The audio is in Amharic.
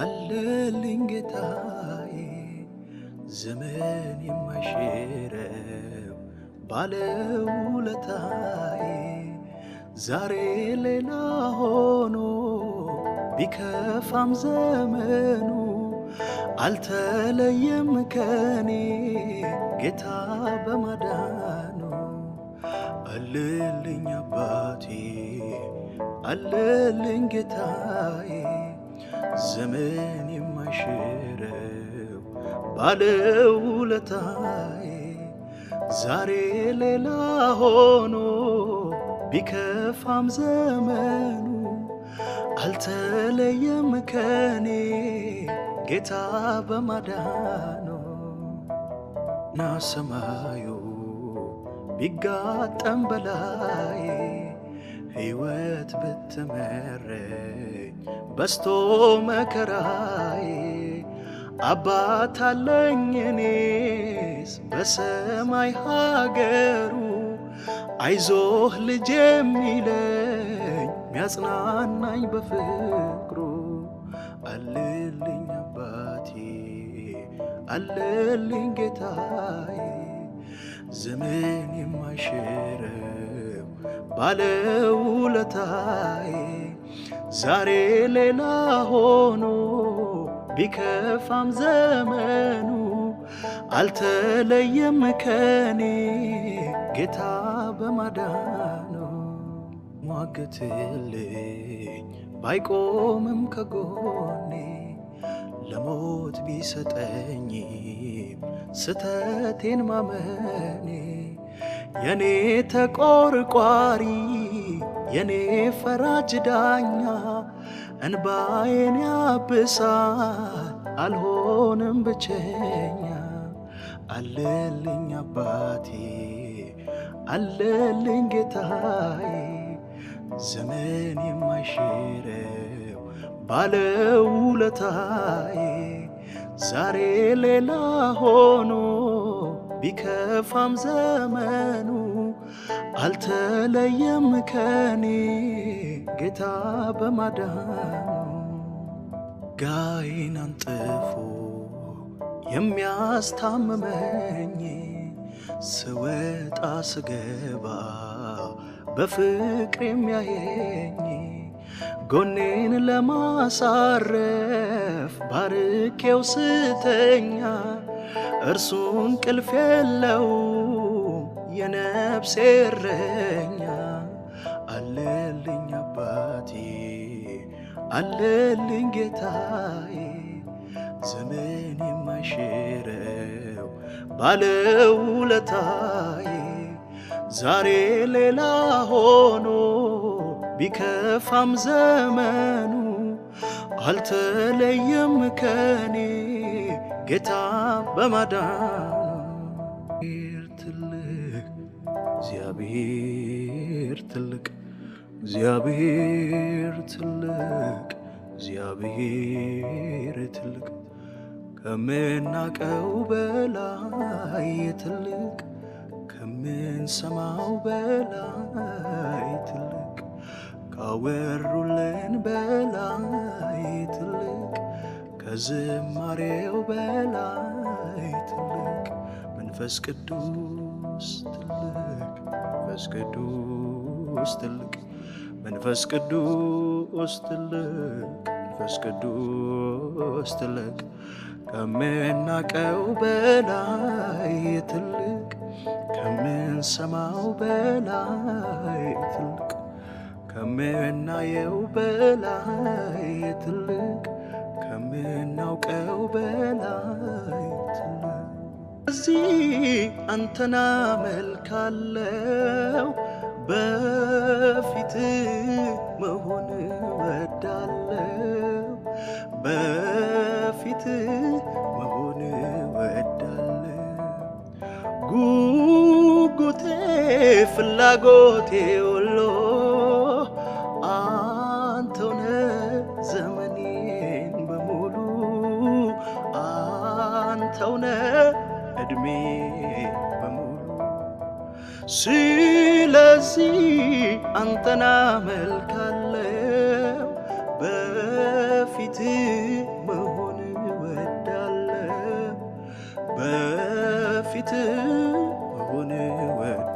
አለልኝ ጌታዬ ዘመን የማይሽረው ባለውለታዬ ዛሬ ሌላ ሆኖ ቢከፋም ዘመኑ አልተለየም ከኔ ጌታ በማዳኑ አለልኝ አባቴ አለልኝ ጌታዬ ዘመን የማይሽረው ባለውለታዬ ዛሬ ሌላ ሆኖ ቢከፋም ዘመኑ አልተለየም ከኔ ጌታ በማዳኑ ና ሰማዩ ቢጋጠም በላይ ሕይወት ብትመረኝ በስቶ መከራዬ አባት አለኝ እኔስ በሰማይ ሀገሩ አይዞህ ልጄ የሚለኝ ሚያጽናናኝ በፍቅሩ አለልኝ አባቴ አለልኝ ጌታዬ ዘመን የማይሽረው ባለውለታዬ ዛሬ ሌላ ሆኖ ቢከፋም ዘመኑ አልተለየም ከኔ ጌታ በማዳኑ ሟገትልኝ ባይቆምም ከጎኔ ለሞት ቢሰጠኝም ስተቴን ማመኔ የኔ ተቆርቋሪ የኔ ፈራጅ ዳኛ እንባዬን ያብሳል አልሆንም ብቸኛ አለልኝ አባቴ አለልኝ ጌታዬ ዘመን የማይሽረው ባለውለታዬ ዛሬ ሌላ ሆኖ ቢከፋም ዘመኑ አልተለየም ከኔ ጌታ በማዳኑ ጋይን አንጥፎ የሚያስታምመኝ ስወጣ ስገባ በፍቅር የሚያየኝ ጎኔን ለማሳረፍ ባርኬው ስተኛ እርሱ እንቅልፍ የለውም የነፍሴ እረኛ አለልኝ አባቴ አለልኝ ጌታዬ ዘመን የማይሽረው ባለውለታዬ ዛሬ ሌላ ሆኖ ቢከፋም ዘመኑ አልተለየም ከኔ ጌታ በማዳኑ ትልቅ እግዚአብሔር ትልቅ እግዚአብሔር ትልቅ እግዚአብሔር ትልቅ ከምናቀው በላይ ትልቅ ከምንሰማው በላይ ትልቅ ካወሩልን በላይ ትልቅ ከዝማሬው በላይ ትልቅ መንፈስ ቅዱስ ትልቅ መንፈስ ቅዱስ ትልቅ መንፈስ ቅዱስ ትልቅ መንፈስ ቅዱስ ትልቅ ከምናቀው በላይ ትልቅ ከምንሰማው በላይ ትልቅ ከምናየው በላይ ትልቅ ከምናውቀው በላይ ትልቅ እዚህ አንተን አመልካለሁ በፊት መሆን ወዳለሁ በፊት መሆን ወዳለሁ ጉጉቴ ፍላጎቴ ሁሉ አንተውነ ዘመኔን በሙሉ አንተውነ እድሜ በሙሉ ስለዚህ አንተን አመልካለሁ በፊት መሆን ወዳለ በፊት መሆን ወዳለ